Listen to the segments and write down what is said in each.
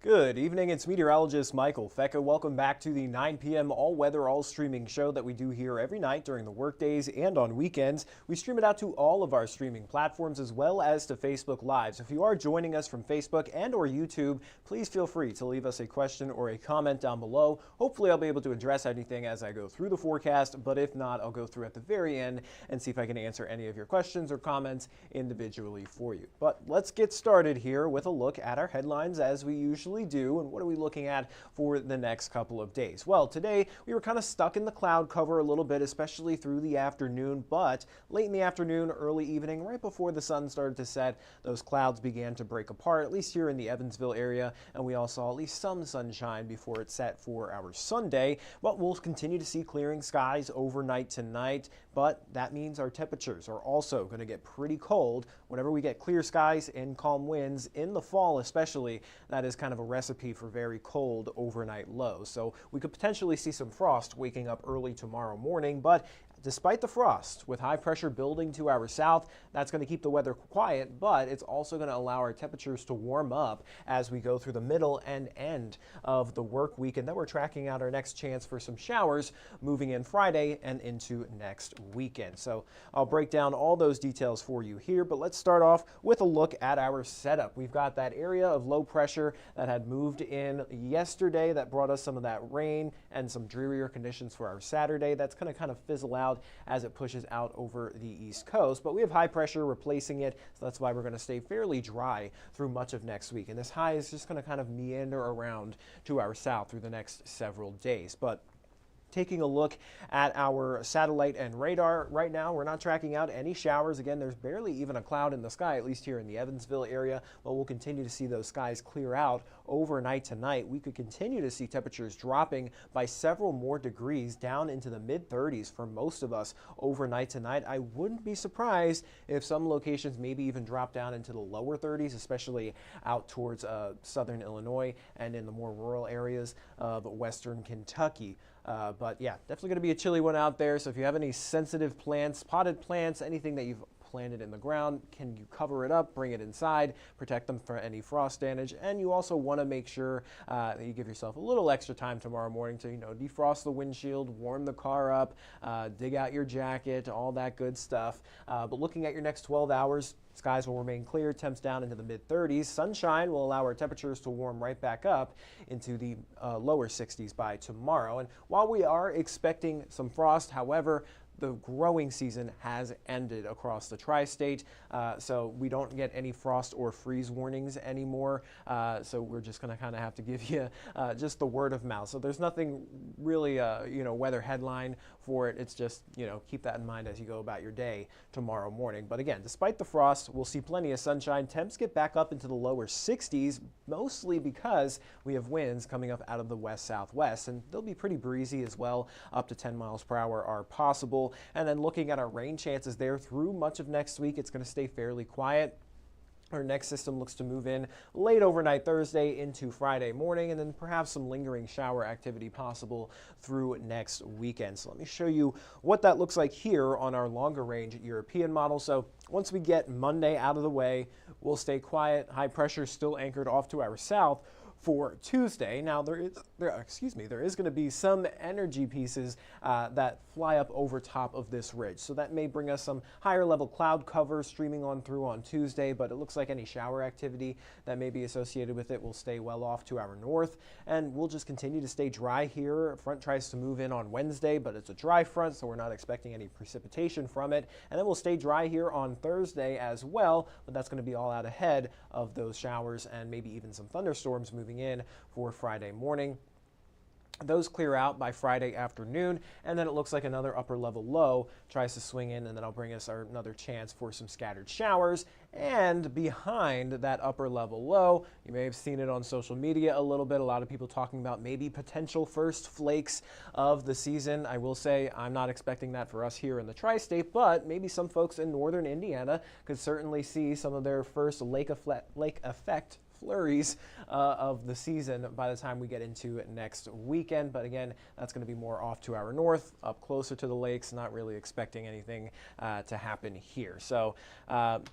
Good evening, it's meteorologist Michael Fecka. Welcome back to the 9 p.m. all-weather, all-streaming show that we do here every night during the workdays and on weekends. We stream it out to all of our streaming platforms as well as to Facebook Live. So if you are joining us from Facebook and or YouTube, please feel free to leave us a question or a comment down below. Hopefully I'll be able to address anything as I go through the forecast, but if not, I'll go through at the very end and see if I can answer any of your questions or comments individually for you. But let's get started here with a look at our headlines as we usually do, and what are we looking at for the next couple of days? Well, today we were kind of stuck in the cloud cover a little bit, especially through the afternoon, but late in the afternoon, early evening, right before the sun started to set, those clouds began to break apart, at least here in the Evansville area, and we all saw at least some sunshine before it set for our Sunday. But we'll continue to see clearing skies overnight tonight, but that means our temperatures are also going to get pretty cold. Whenever we get clear skies and calm winds in the fall especially, that is kind of a recipe for very cold overnight lows. So we could potentially see some frost waking up early tomorrow morning, but despite the frost, with high pressure building to our south, that's going to keep the weather quiet, but it's also going to allow our temperatures to warm up as we go through the middle and end of the work week. And then we're tracking out our next chance for some showers moving in Friday and into next weekend. So I'll break down all those details for you here, but let's start off with a look at our setup. We've got that area of low pressure that had moved in yesterday that brought us some of that rain and some drearier conditions for our Saturday. That's going to kind of fizzle out as it pushes out over the East Coast, but we have high pressure replacing it, so that's why we're going to stay fairly dry through much of next week. And this high is just going to kind of meander around to our south through the next several days. But taking a look at our satellite and radar right now, we're not tracking out any showers. Again, there's barely even a cloud in the sky, at least here in the Evansville area, but we'll continue to see those skies clear out overnight tonight. We could continue to see temperatures dropping by several more degrees down into the mid-30s for most of us overnight tonight. I wouldn't be surprised if some locations maybe even drop down into the lower 30s, especially out towards southern Illinois and in the more rural areas of western Kentucky. But yeah, definitely going to be a chilly one out there. So if you have any sensitive plants, potted plants, anything that you've planted in the ground, can you cover it up, bring it inside, protect them from any frost damage? And you also want to make sure that you give yourself a little extra time tomorrow morning to, defrost the windshield, warm the car up, dig out your jacket, all that good stuff. But looking at your next 12 hours, skies will remain clear, temps down into the mid-30s. Sunshine will allow our temperatures to warm right back up into the lower 60s by tomorrow. And while we are expecting some frost, however, the growing season has ended across the tri-state, so we don't get any frost or freeze warnings anymore. So we're just going to kind of have to give you just the word of mouth. So there's nothing really, weather headline for it. It's just, keep that in mind as you go about your day tomorrow morning. But again, despite the frost, we'll see plenty of sunshine. Temps get back up into the lower 60s, mostly because we have winds coming up out of the west-southwest, and they'll be pretty breezy as well. Up to 10 miles per hour are possible. And then looking at our rain chances there through much of next week, it's going to stay fairly quiet. Our next system looks to move in late overnight Thursday into Friday morning, and then perhaps some lingering shower activity possible through next weekend. So let me show you what that looks like here on our longer range European model. So once we get Monday out of the way, we'll stay quiet. High pressure still anchored off to our south for Tuesday. Now there is going to be some energy pieces that fly up over top of this ridge. So that may bring us some higher level cloud cover streaming on through on Tuesday, but it looks like any shower activity that may be associated with it will stay well off to our north, and we'll just continue to stay dry here. Front tries to move in on Wednesday, but it's a dry front, so we're not expecting any precipitation from it. And then we'll stay dry here on Thursday as well, but that's going to be all out ahead of those showers and maybe even some thunderstorms moving in for Friday morning. Those clear out by Friday afternoon, and then it looks like another upper level low tries to swing in, and then I'll bring us another chance for some scattered showers. And behind that upper level low, you may have seen it on social media a little bit, a lot of people talking about maybe potential first flakes of the season. I will say I'm not expecting that for us here in the tri-state, but maybe some folks in northern Indiana could certainly see some of their first lake effect flurries of the season by the time we get into next weekend. But again, that's going to be more off to our north, up closer to the lakes. Not really expecting anything to happen here. So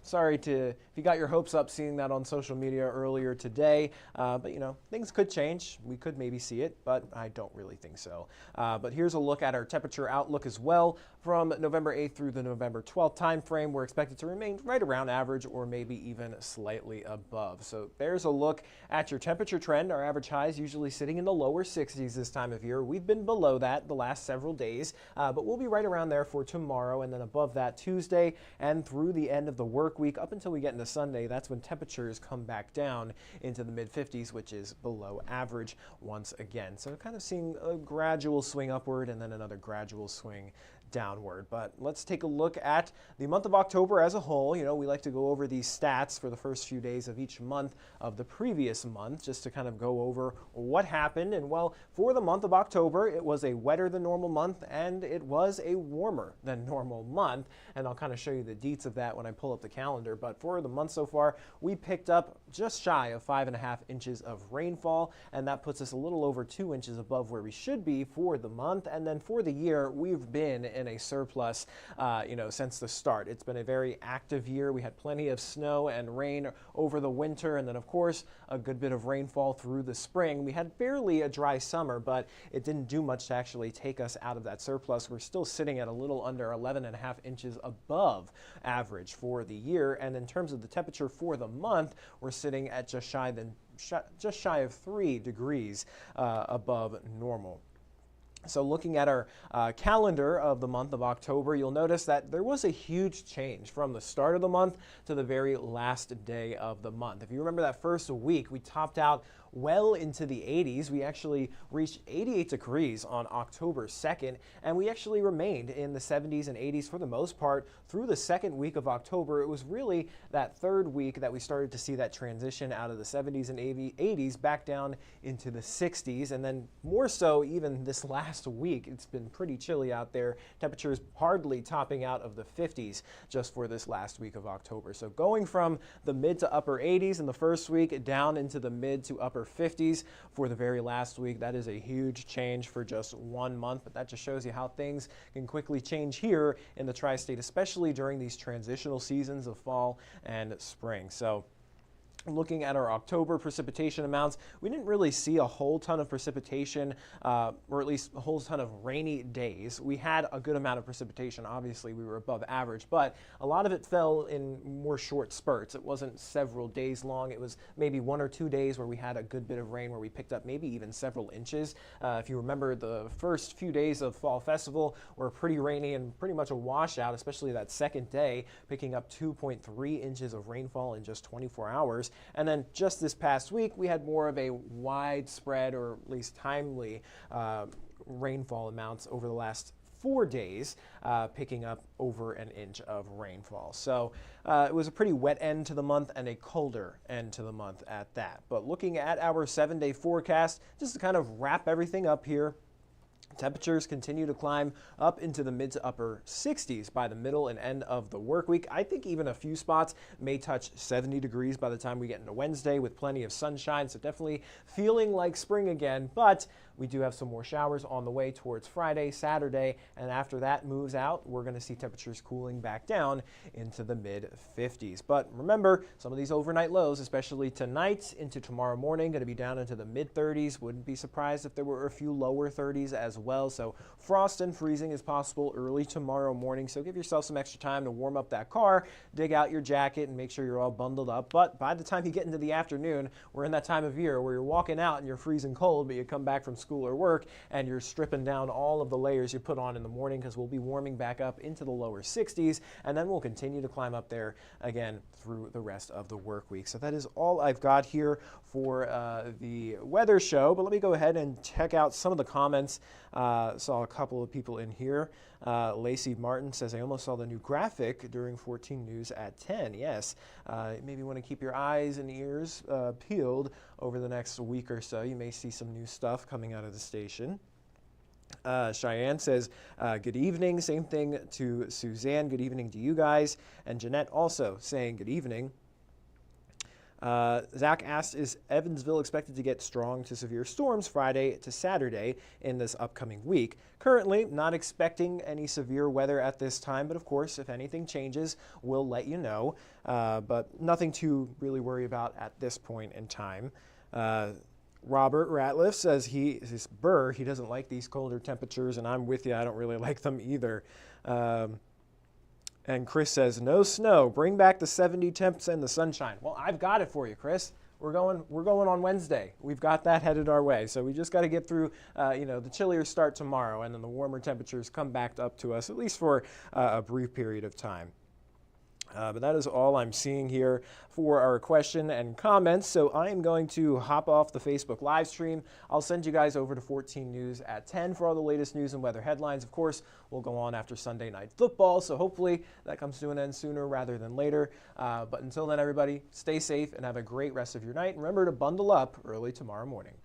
sorry if you got your hopes up seeing that on social media earlier today. But things could change. We could maybe see it, but I don't really think so. But here's a look at our temperature outlook as well. From November 8th through the November 12th time frame, we're expected to remain right around average or maybe even slightly above. So there's a look at your temperature trend. Our average highs usually sitting in the lower 60s this time of year. We've been below that the last several days, but we'll be right around there for tomorrow, and then above that Tuesday and through the end of the work week up until we get into Sunday. That's when temperatures come back down into the mid-50s, which is below average once again. So kind of seeing a gradual swing upward and then another gradual swing downward. But let's take a look at the month of October as a whole. We like to go over these stats for the first few days of each month of the previous month just to kind of go over what happened. And well, for the month of October, it was a wetter than normal month and it was a warmer than normal month. And I'll kind of show you the deets of that when I pull up the calendar. But for the month so far, we picked up just shy of 5.5 inches of rainfall, and that puts us a little over 2 inches above where we should be for the month. And then for the year, we've been in a surplus, since the start. It's been a very active year. We had plenty of snow and rain over the winter, and then of course a good bit of rainfall through the spring. We had barely a dry summer, but it didn't do much to actually take us out of that surplus. We're still sitting at a little under 11.5 inches above average for the year, and in terms of the temperature for the month, we're sitting at just shy of 3 degrees above normal. So looking at our calendar of the month of October, you'll notice that there was a huge change from the start of the month to the very last day of the month. If you remember that first week, we topped out well into the 80s. We actually reached 88 degrees on October 2nd, and we actually remained in the 70s and 80s for the most part through the second week of October. It was really that third week that we started to see that transition out of the 70s and 80s back down into the 60s, and then more so even this last week. It's been pretty chilly out there. Temperatures hardly topping out of the 50s just for this last week of October. So going from the mid to upper 80s in the first week down into the mid to upper 50s for the very last week, that is a huge change for just 1 month, but that just shows you how things can quickly change here in the tri-state, especially during these transitional seasons of fall and spring. So looking at our October precipitation amounts, we didn't really see a whole ton of precipitation, or at least a whole ton of rainy days. We had a good amount of precipitation. Obviously, we were above average, but a lot of it fell in more short spurts. It wasn't several days long. It was maybe 1 or 2 days where we had a good bit of rain, where we picked up maybe even several inches. If you remember, the first few days of Fall Festival were pretty rainy and pretty much a washout, especially that second day, picking up 2.3 inches of rainfall in just 24 hours. And then just this past week, we had more of a widespread, or at least timely, rainfall amounts over the last 4 days, picking up over an inch of rainfall. So it was a pretty wet end to the month and a colder end to the month at that. But looking at our 7-day forecast, just to kind of wrap everything up here, temperatures continue to climb up into the mid to upper 60s by the middle and end of the work week. I think even a few spots may touch 70 degrees by the time we get into Wednesday, with plenty of sunshine. So definitely feeling like spring again, but we do have some more showers on the way towards Friday, Saturday, and after that moves out, we're going to see temperatures cooling back down into the mid-50s. But remember, some of these overnight lows, especially tonight into tomorrow morning, going to be down into the mid-30s. Wouldn't be surprised if there were a few lower 30s as well. So frost and freezing is possible early tomorrow morning. So give yourself some extra time to warm up that car, dig out your jacket, and make sure you're all bundled up. But by the time you get into the afternoon, we're in that time of year where you're walking out and you're freezing cold, but you come back from school or work and you're stripping down all of the layers you put on in the morning, because we'll be warming back up into the lower 60s, and then we'll continue to climb up there again through the rest of the work week. So that is all I've got here for the weather show, but let me go ahead and check out some of the comments. Saw a couple of people in here. Lacey Martin says, I almost saw the new graphic during 14 News at 10. Yes, maybe want to keep your eyes and ears peeled over the next week or so. You may see some new stuff coming out of the station. Cheyenne says, good evening. Same thing to Suzanne. Good evening to you guys. And Jeanette also saying good evening. Zach asked, is Evansville expected to get strong to severe storms Friday to Saturday in this upcoming week? Currently, not expecting any severe weather at this time, but of course, if anything changes, we'll let you know. But nothing to really worry about at this point in time. Robert Ratliff says he doesn't like these colder temperatures, and I'm with you. I don't really like them either. And Chris says, no snow. Bring back the 70 temps and the sunshine. Well, I've got it for you, Chris. We're going on Wednesday. We've got that headed our way. So we just got to get through, the chillier start tomorrow, and then the warmer temperatures come back up to us, at least for a brief period of time. But that is all I'm seeing here for our question and comments. So I am going to hop off the Facebook live stream. I'll send you guys over to 14 News at 10 for all the latest news and weather headlines. Of course, we'll go on after Sunday Night Football, so hopefully that comes to an end sooner rather than later. But until then, everybody, stay safe and have a great rest of your night. And remember to bundle up early tomorrow morning.